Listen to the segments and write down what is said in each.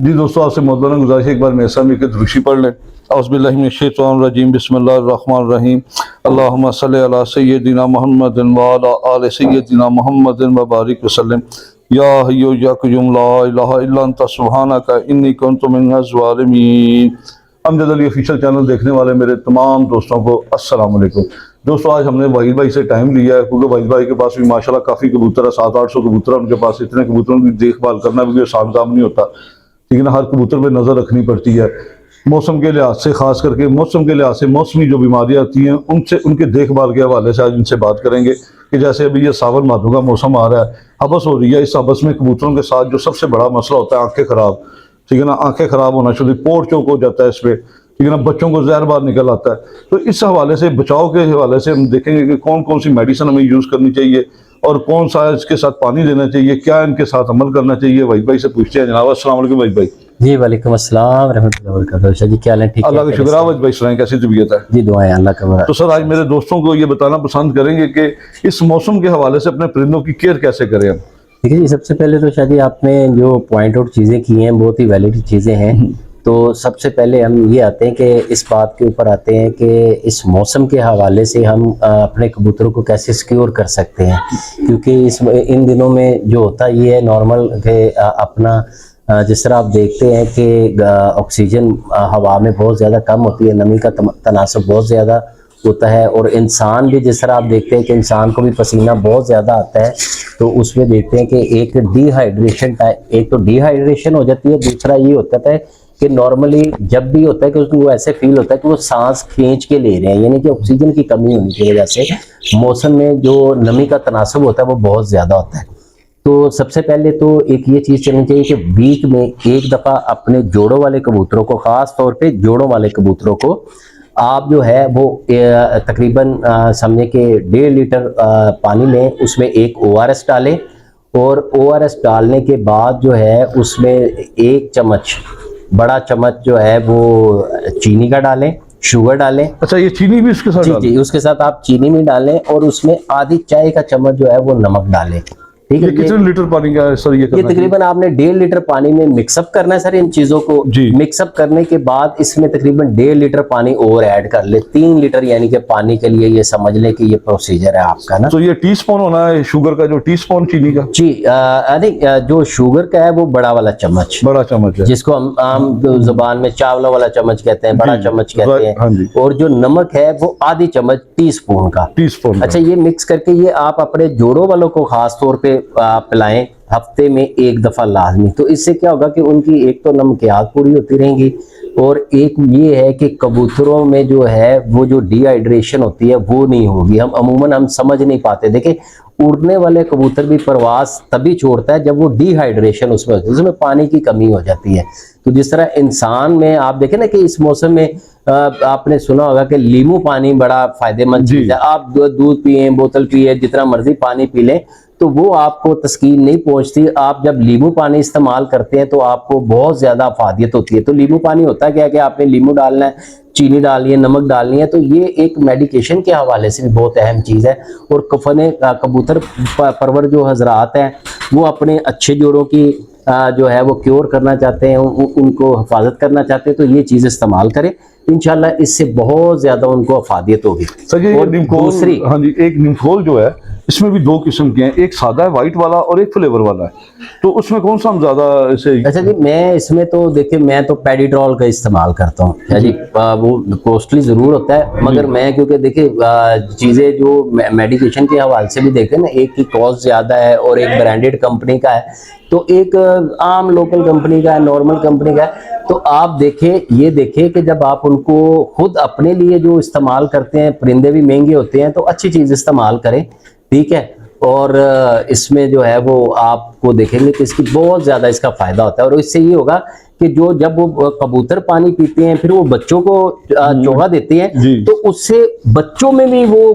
जी दोस्तों, आपसे मौलाना गुजारिश एक बार मेरे सामने एक दुरूशी पढ़ लें। औज़ुबिल्लाहि मिनश्शैतानिर्रजीम, बिस्मिल्लाहिर्रहमानिर्रहीम। अल्लाहुम्मा सल्लि अला सय्यदिना मुहम्मदिन व अला आलि सय्यदिना मुहम्मदिन व बारिक वसल्लम। या हय्यु या क़य्यूम ला इलाहा इल्ला अंता सुब्हानका इन्नी कुन्तु मिनज़ ज़ालिमीन। अमजद अली ऑफिशियल चैनल देखने वाले मेरे तमाम दोस्तों को अस्सलाम वालेकुम। दोस्तों, आज हमने वाहिद भाई से टाइम लिया है क्योंकि वाहिद भाई के पास भी माशाल्लाह काफ़ी कबूतर है, 700-800 कबूतर है उनके पास। इतने कबूतरों की देखभाल करना भी आसान काम नहीं होता, ठीक है ना। हर कबूतर पे नज़र रखनी पड़ती है, मौसम के लिहाज से, ख़ास करके मौसम के लिहाज से मौसमी जो बीमारियाँ आती हैं उनसे, उनके देखभाल के हवाले से आज इनसे बात करेंगे कि जैसे अभी ये सावन भादों का मौसम आ रहा है, हबस हो रही है। इस हबस में कबूतरों के साथ जो सबसे बड़ा मसला होता है आँखें ख़राब, ठीक है ना। आँखें ख़राब होना शुरू, पोर चौक हो जाता है इस पर, ठीक है ना। बच्चों को जहर बाहर निकल आता है। तो इस हवाले से, बचाव के हवाले से हम देखेंगे कि कौन कौन सी मेडिसिन हमें यूज़ करनी चाहिए और कौन सा इसके साथ पानी देना चाहिए, क्या इनके साथ अमल करना चाहिए। वही भाई से पूछते हैं। जनाब अस्सलाम वालेकुम वही भाई। जी वालेकुम अस्सलाम रहमतुल्लाहि व बरकातहू। जी क्या हाल है? ठीक है, अल्लाह का शुक्र। आवज भाई सुनाएं, कैसी तबीयत है? जी दुआएं अल्लाह का। तो सर, आज मेरे दोस्तों को ये बताना पसंद करेंगे कि इस मौसम के हवाले से अपने परिंदों की केयर कैसे करें हम। देखिए जी, सबसे पहले तो शादी आपने जो पॉइंट आउट चीज़ें की हैं बहुत ही वैलिड चीज़ें हैं। तो सबसे पहले हम ये आते हैं कि इस बात के ऊपर आते हैं कि इस मौसम के हवाले से हम अपने कबूतरों को कैसे सिक्योर कर सकते हैं। क्योंकि इन दिनों में जो होता ये है नॉर्मल के अपना जिस तरह आप देखते हैं कि ऑक्सीजन हवा में बहुत ज़्यादा कम होती है, नमी का तनासब बहुत ज़्यादा होता है, और इंसान भी जिस तरह आप देखते हैं कि इंसान को भी पसीना बहुत ज़्यादा आता है। तो उसमें देखते हैं कि एक डिहाइड्रेशन एक तो डिहाइड्रेशन हो जाती है, दूसरा ये होता है कि नॉर्मली जब भी होता है कि उसको ऐसे फील होता है कि वो सांस खींच के ले रहे हैं, यानी कि ऑक्सीजन की कमी होने की वजह से मौसम में जो नमी का तनासब होता है वो बहुत ज़्यादा होता है। तो सबसे पहले तो एक ये चीज़ चलनी चाहिए कि वीक में एक दफ़ा अपने जोड़ों वाले कबूतरों को, ख़ास तौर पे जोड़ों वाले कबूतरों को आप जो है वो तकरीबन समझे कि 1.5 लीटर पानी में उसमें एक ORS डालें, और ORS डालने के बाद जो है उसमें 1 चम्मच, बड़ा चम्मच जो है वो चीनी का डालें, शुगर डालें। अच्छा, ये चीनी भी उसके साथ? जी जी, उसके साथ आप चीनी भी डालें और उसमें आधी चाय का चम्मच जो है वो नमक डालें। ठीक है। ये कितने लीटर पानी का है सर? ये तकरीबन आपने 1.5 लीटर पानी में मिक्सअप करना है सर। इन चीजों को मिक्सअप करने के बाद इसमें तकरीबन 1.5 लीटर पानी और ऐड कर ले, 3 लीटर यानी कि पानी के लिए ये समझ ले कि ये प्रोसीजर है आपका ना। तो ये टीस्पून होना है शुगर का, जो टीस्पून चीनी का? जी, जो शुगर का है वो बड़ा वाला चम्मच, बड़ा चम्मच है, जिसको हम आम जुबान में चावला वाला चम्मच कहते हैं, बड़ा चम्मच कहते हैं। हाँ जी। और जो नमक है वो आधी चम्मच टीस्पून का। अच्छा, ये मिक्स करके ये आप अपने जोड़ों वालों को खास तौर पे पिलाएं हफ्ते में एक दफा लाजमी। तो इससे क्या होगा कि उनकी एक तो नमकियात पूरी होती रहेंगी, और एक ये है कि कबूतरों में जो है वो जो डिहाइड्रेशन होती है वो नहीं होगी। हम अमूमन हम समझ नहीं पाते। देखिए, उड़ने वाले कबूतर भी प्रवास तभी छोड़ता है जब वो डिहाइड्रेशन उसमें होती है, उसमें पानी की कमी हो जाती है। तो जिस तरह इंसान में आप देखें ना कि इस मौसम में आपने सुना होगा कि नींबू पानी बड़ा फायदेमंद चीज है। आप दूध पिए, बोतल पिए, जितना मर्जी पानी पी लें तो वो आपको तस्कीन नहीं पहुंचती। आप जब नींबू पानी इस्तेमाल करते हैं तो आपको बहुत ज्यादा अफादियत होती है। तो नींबू पानी होता है क्या कि आपने नींबू डालना है, चीनी डालनी है, नमक डालनी है। तो ये एक मेडिकेशन के हवाले से भी बहुत अहम चीज़ है। और कबूतर परवर जो हजरात हैं वो अपने अच्छे जोड़ों की जो है वो क्योर करना चाहते हैं, उनको हिफाजत करना चाहते हैं, तो ये चीज़ इस्तेमाल करें। इंशाल्लाह इससे बहुत ज़्यादा उनको अफादियत होगी। और दूसरी, हाँ जी, एक निम्फोल जो है इसमें भी 2 किस्म के हैं, एक सादा है वाइट वाला और एक फ्लेवर वाला है। तो उसमें कौन सा हम ज्यादा ऐसे? अच्छा जी, मैं इसमें तो देखिए मैं तो पेडिट्रॉल का इस्तेमाल करता हूँ जी। वो कॉस्टली जरूर होता है, मगर मैं क्योंकि देखिए चीजें जो मेडिकेशन के हवाले से भी देखते हैं ना, एक की कॉस्ट ज्यादा है और एक ब्रांडेड कंपनी का है, तो एक आम लोकल कंपनी का है, नॉर्मल कंपनी का है। तो आप देखें, ये देखें कि जब आप उनको खुद अपने लिए जो इस्तेमाल करते हैं, परिंदे भी महंगे होते हैं, तो अच्छी चीज इस्तेमाल करें, ठीक है। और इसमें जो है वो आपको देखेंगे कि इसकी बहुत ज़्यादा इसका फ़ायदा होता है। और इससे ये होगा कि जब वो कबूतर पानी पीते हैं फिर वो बच्चों को चोगा देते हैं, तो उससे बच्चों में भी वो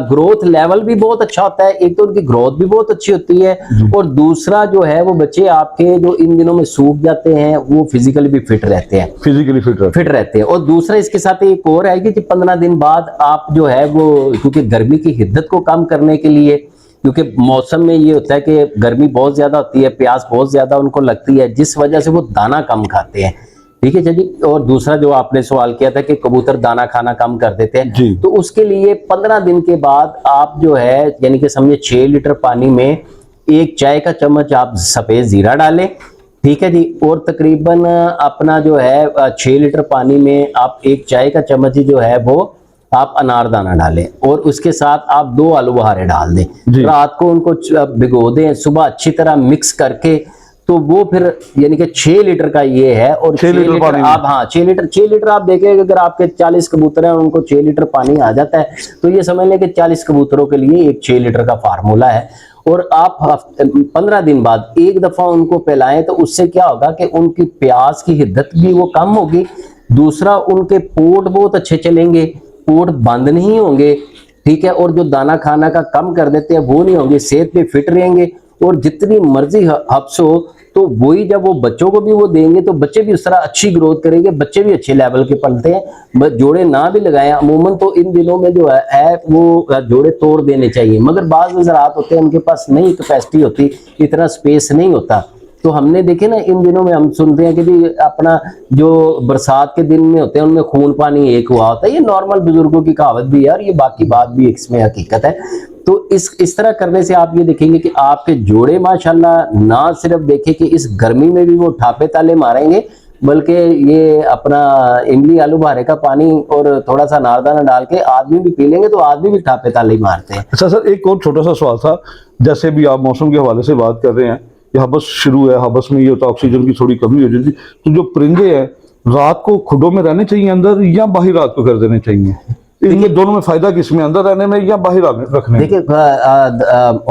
ग्रोथ लेवल भी बहुत अच्छा होता है। एक तो उनकी ग्रोथ भी बहुत अच्छी होती है, और दूसरा जो है वो बच्चे आपके जो इन दिनों में सूख जाते हैं वो फिजिकली भी फिट रहते हैं, फिजिकली फिट रहते हैं। और दूसरा इसके साथ एक और है कि 15 दिन बाद आप जो है वो, क्योंकि गर्मी की हिद्दत को कम करने के लिए क्योंकि मौसम में ये होता है कि गर्मी बहुत ज्यादा होती है, प्यास बहुत ज्यादा उनको लगती है, जिस वजह से वो दाना कम खाते हैं। ठीक है जी। और दूसरा जो आपने सवाल किया था कि कबूतर दाना खाना कम कर देते हैं, तो उसके लिए 15 दिन के बाद आप जो है यानी कि समझे 6 लीटर पानी में 1 चाय का चम्मच आप सफेद जीरा डालें। ठीक है जी। और तकरीबन अपना जो है 6 लीटर पानी में आप 1 चाय का चम्मच ही जो है वो आप अनारदाना डालें, और उसके साथ आप 2 आलू बुखारे डाल दें। रात को उनको भिगो दें, सुबह अच्छी तरह मिक्स करके, तो वो फिर यानी कि 6 लीटर का ये है। और 6 लीटर आप, हाँ 6 लीटर आप देखेंगे अगर आपके 40 कबूतर हैं उनको 6 लीटर पानी आ जाता है, तो ये समझ लें कि 40 कबूतरों के लिए एक 6 लीटर का फार्मूला है। और आप 15 दिन बाद एक दफा उनको पिलाएं, तो उससे क्या होगा कि उनकी प्यास की हिद्दत भी वो कम होगी। दूसरा, उनके पोट बहुत अच्छे चलेंगे, पोट बंद नहीं होंगे। ठीक है। और जो दाना खाना का कम कर देते हैं वो नहीं होंगे, सेहत पे फिट रहेंगे। और जितनी मर्जी हब्स हो, तो वही जब वो बच्चों को भी वो देंगे तो बच्चे भी उस तरह अच्छी ग्रोथ करेंगे, बच्चे भी अच्छे लेवल के पलते हैं। जोड़े ना भी लगाएं, अमूमन तो इन दिनों में जो है वो जोड़े तोड़ देने चाहिए, मगर बाज़ हज़रात होते हैं उनके पास नहीं कैपेसिटी होती, इतना स्पेस नहीं होता। तो हमने देखे ना इन दिनों में हम सुनते हैं कि भी अपना जो बरसात के दिन में होते हैं उनमें खून पानी एक हुआ होता है। ये नॉर्मल बुजुर्गों की कहावत भी है और ये बाकी बात भी इसमें हकीकत है। तो इस तरह करने से आप ये देखेंगे कि आपके जोड़े माशाल्लाह ना सिर्फ देखे कि इस गर्मी में भी वो ठापे ताले मारेंगे, बल्कि ये अपना इमली आलू बुखारे का पानी और थोड़ा सा नारदाना डाल के आदमी भी पी लेंगे तो आदमी भी ठापे ताले मारते हैं। अच्छा सर, एक और छोटा सा सवाल था, जैसे भी आप मौसम के हवाले से बात कर रहे हैं, ये हबस शुरू है, हबस में ये होता है ऑक्सीजन की थोड़ी कमी हो जाती है, तो जो परिंदे हैं रात को खुडों में रहने चाहिए अंदर या बाहर रात को कर देने चाहिए? इनमें दोनों में फायदा किसमें, अंदर रहने में या बाहर रखने में? देखिए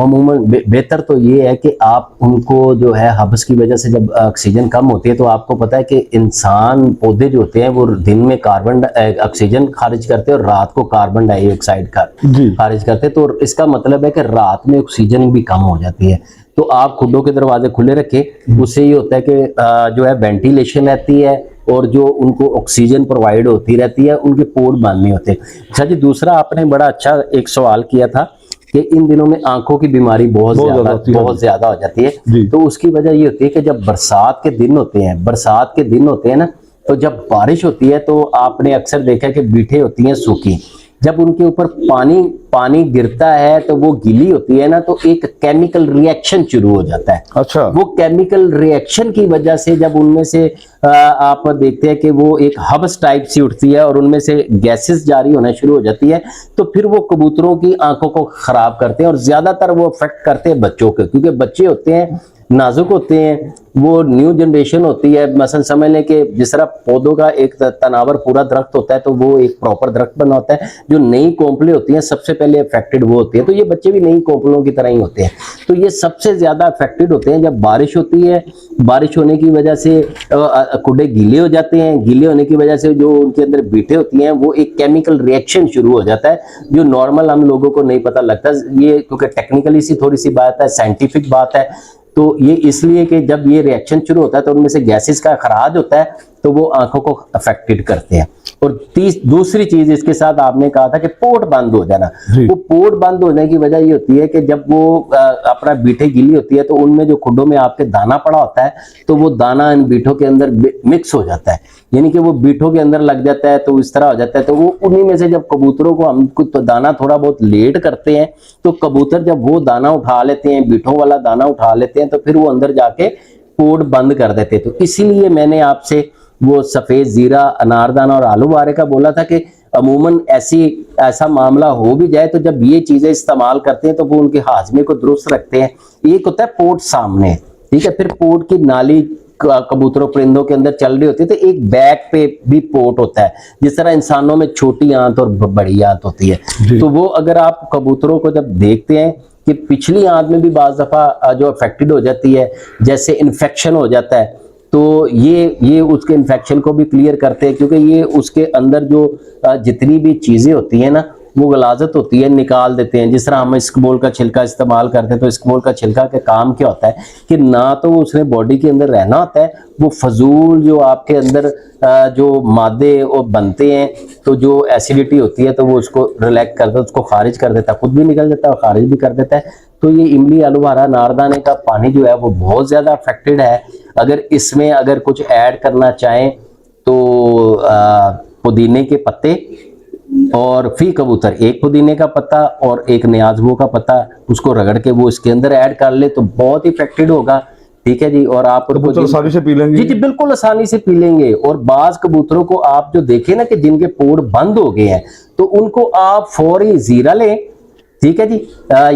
अमूमन बेहतर तो ये है कि आप उनको जो है हबस की वजह से जब ऑक्सीजन कम होती है, तो आपको पता है कि इंसान पौधे जो होते हैं वो दिन में कार्बन ऑक्सीजन खारिज करते हैं और रात को कार्बन डाइऑक्साइड का खारिज करते हैं। तो इसका मतलब है कि रात में ऑक्सीजन भी कम हो जाती है। तो आप खुडों के दरवाजे खुले रखें, उससे ये होता है कि जो है वेंटिलेशन रहती है और जो उनको ऑक्सीजन प्रोवाइड होती रहती है, उनके पोट बंद नहीं होते। अच्छा जी, दूसरा आपने बड़ा अच्छा एक सवाल किया था कि इन दिनों में आंखों की बीमारी बहुत ज्यादा हो जाती है। तो उसकी वजह ये होती है कि जब बरसात के दिन होते हैं ना, तो जब बारिश होती है तो आपने अक्सर देखा कि बीठे होती हैं सूखी, जब उनके ऊपर पानी गिरता है तो वो गीली होती है ना, तो एक केमिकल रिएक्शन शुरू हो जाता है। अच्छा। वो केमिकल रिएक्शन की वजह से जब उनमें से आप देखते हैं कि वो एक हब्स टाइप सी उठती है और उनमें से गैसेस जारी होना शुरू हो जाती है, तो फिर वो कबूतरों की आंखों को खराब करते हैं और ज्यादातर वो अफेक्ट करते हैं बच्चों के, क्योंकि बच्चे होते हैं नाजुक होते हैं, वो न्यू जनरेशन होती है। मसलन समझ लें कि जिस तरह पौधों का एक तनावर पूरा दरख्त होता है तो वो एक प्रॉपर दरख्त बना होता है, जो नई कोंपलें होती हैं सबसे पहले अफेक्टेड वो होती है, तो ये बच्चे भी नई कोंपलों की तरह ही होते हैं। तो ये सबसे ज्यादा अफेक्टेड होते हैं जब बारिश होती है। बारिश होने की वजह से खुडे गीले हो जाते हैं, गीले होने की वजह से जो उनके अंदर बीटें होती हैं वो एक केमिकल रिएक्शन शुरू हो जाता है, जो नॉर्मल हम लोगों को नहीं पता लगता। ये क्योंकि टेक्निकली सी थोड़ी सी बात है, साइंटिफिक बात है, तो ये इसलिए कि जब ये रिएक्शन शुरू होता है तो उनमें से गैसेस का खराज होता है, तो वो आंखों को अफेक्टेड करते हैं। और दूसरी चीज इसके साथ आपने कहा था कि पोट बंद हो जाना, वो पोट बंद होने की वजह ये होती है कि जब वो अपना बीठे गीली होती है तो उनमें जो खुडों में आपके दाना पड़ा होता है, तो वो दाना इन बीठों के अंदर मिक्स हो जाता है, यानी कि वो बीठों के अंदर लग जाता है, तो इस तरह हो जाता है। तो वो उन्हीं में से जब कबूतरों को हम तो दाना थोड़ा बहुत लेट करते हैं, तो कबूतर जब वो दाना उठा लेते हैं, बीठों वाला दाना उठा लेते हैं, तो फिर वो अंदर जाके पोट बंद कर देते। तो इसीलिए मैंने आपसे वो सफेद जीरा, अनारदाना और आलू बुखारे का बोला था कि अमूमन ऐसा मामला हो भी जाए तो जब ये चीजें इस्तेमाल करते हैं तो वो उनके हाजमे को दुरुस्त रखते हैं। एक होता है पोट सामने, ठीक है, फिर पोट की नाली कबूतरों परिंदों के अंदर चल रही होती है, तो एक बैक पे भी पोट होता है, जिस तरह इंसानों में छोटी आंत और बड़ी आंत होती है। तो वो अगर आप कबूतरों को जब देखते हैं कि पिछली आंत में भी बाज दफा जो अफेक्टेड हो जाती है, जैसे इन्फेक्शन हो जाता है, तो ये उसके इन्फेक्शन को भी क्लियर करते हैं, क्योंकि ये उसके अंदर जो जितनी भी चीजें होती हैं ना, वो गलाजत होती है, निकाल देते हैं। जिस तरह हम इस्कबोल का छिलका इस्तेमाल करते हैं, तो इस्कबोल का छिलका का काम क्या होता है कि ना तो उसने बॉडी के अंदर रहना होता है, वो फजूल जो आपके अंदर जो मादे वो बनते हैं, तो जो एसिडिटी होती है तो वो उसको रिलैक्स करता है, उसको खारिज कर देता है, खुद भी निकल जाता है और खारिज भी कर देता है। तो ये इमली, आलूबुखारा, अनारदाने का पानी जो है वो बहुत ज़्यादा अफेक्टेड है। अगर इसमें अगर कुछ ऐड करना चाहें तो पुदीने के पत्ते और फी कबूतर एक पुदीने का पत्ता और एक न्याज़बो का पत्ता, उसको रगड़ के वो इसके अंदर ऐड कर ले तो बहुत ही इफेक्टेड होगा। ठीक है जी। और आप कबूतर आसानी से पी लेंगे? जी जी बिल्कुल आसानी से पी लेंगे। और बाज कबूतरों को आप जो देखें ना कि जिनके पोड़ बंद हो गए हैं, तो उनको आप फौरी जीरा लें। ठीक है जी।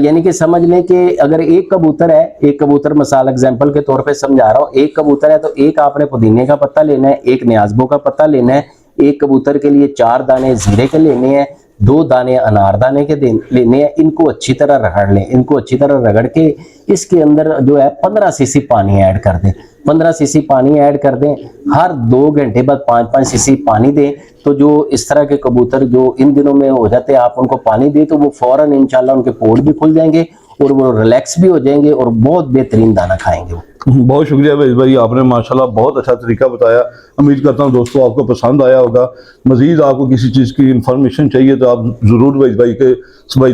यानी कि समझ लें कि अगर एक कबूतर है, एक कबूतर मिसाल एग्जांपल के तौर पे समझा रहा हूँ, एक कबूतर है तो एक आपने पुदीने का पत्ता लेना है, एक न्याज़बो का पत्ता लेना है, एक कबूतर के लिए 4 दाने जीरे के लेने हैं, 2 दाने अनारदाने के लेने हैं। इनको अच्छी तरह रगड़ लें। इनको अच्छी तरह रगड़ के इसके अंदर जो है 15 सीसी पानी ऐड कर दें। 15 सीसी पानी ऐड कर दें। हर 2 घंटे बाद 5-5 सीसी पानी दें। तो जो इस तरह के कबूतर जो इन दिनों में हो जाते हैं, आप उनको पानी दें तो वो फौरन इंशाल्लाह उनके पोड़ भी खुल जाएंगे और वो रिलैक्स भी हो जाएंगे और बहुत बेहतरीन दाना खाएंगे वो। बहुत शुक्रिया भाई, आपने माशाल्लाह बहुत अच्छा तरीका बताया। उम्मीद करता हूँ दोस्तों आपको पसंद आया होगा। मज़ीद आपको किसी चीज़ की इंफॉर्मेशन चाहिए तो आप ज़रूर वहीद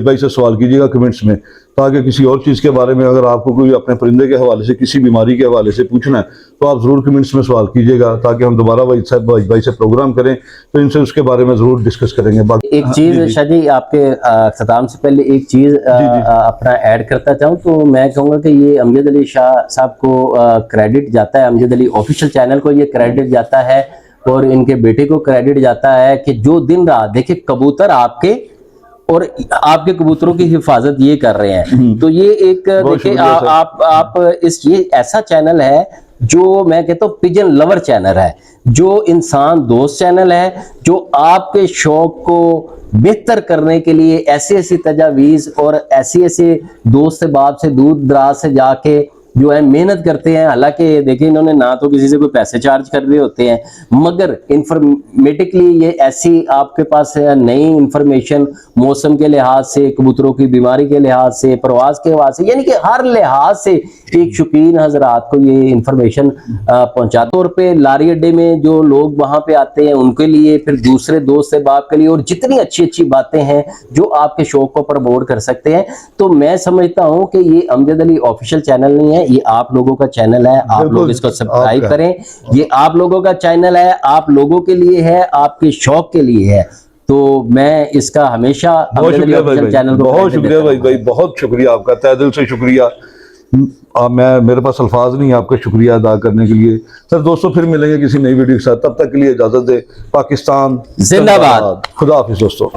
भाई से सवाल कीजिएगा कमेंट्स में, ताकि किसी और चीज़ के बारे में अगर आपको कोई अपने परिंदे के हवाले से, किसी बीमारी के हवाले से पूछना है तो आप ज़रूर कमेंट्स में सवाल कीजिएगा, ताकि हम दोबारा वहीद भाई से प्रोग्राम करें तो इनसे उसके बारे में ज़रूर डिस्कस करेंगे। एक चीज़ शाह जी, आपके ख़त्म से पहले एक चीज़ अपना ऐड करता चाहूँ तो मैं कहूँगा कि ये अमजद अली शाह साहब को क्रेडिट जाता है, अमजद अली ऑफिशियल चैनल को ये क्रेडिट जाता है और इनके बेटे को क्रेडिट जाता है कि जो दिन रात देखिए कबूतर आपके और आपके कबूतरों की हिफाजत ये कर रहे हैं। तो ये एक देखिए आप इस ये ऐसा चैनल है जो मैं कहता हूँ पिजन लवर चैनल है, जो इंसान दोस्त चैनल है, जो आपके शौक को बेहतर करने के लिए ऐसी ऐसी तजावीज़ और ऐसी ऐसे दोस्त बाप से दूर दराज से जाके जो है मेहनत करते हैं। हालांकि देखिए इन्होंने ना तो किसी से कोई पैसे चार्ज कर रहे होते हैं, मगर इंफॉर्मेटिकली ये ऐसी आपके पास नई इंफॉर्मेशन मौसम के लिहाज से, कबूतरों की बीमारी के लिहाज से, प्रवास के लिहाज से, यानी कि हर लिहाज से एक शौकीन हजरात को ये इंफॉर्मेशन पहुंचाते। तौर पे लारी अड्डे में जो लोग वहां पे आते हैं उनके लिए, फिर दूसरे दोस्त बाप के लिए, और जितनी अच्छी अच्छी बातें हैं जो आपके शौक को प्रमोट कर सकते हैं। तो मैं समझता हूं कि ये अमजद अली ऑफिशियल चैनल नहीं है, ये आप लोगों का चैनल है। आप लोग इसको सब्सक्राइब करें। ये आप लोगों का चैनल है, आप लोगों के लिए है, आपके शौक के लिए है। तो मैं इसका हमेशा बहुत शुक्रिया भाई, चैनल को बहुत शुक्रिया भाई, बहुत शुक्रिया आपका, तहे दिल से शुक्रिया। मैं मेरे पास अल्फाज नहीं आपका शुक्रिया अदा करने के लिए। सर दोस्तों फिर मिलेंगे किसी नई वीडियो के साथ, तब तक के लिए इजाजत दे। पाकिस्तान जिंदाबाद। खुदा हाफिज दोस्तों।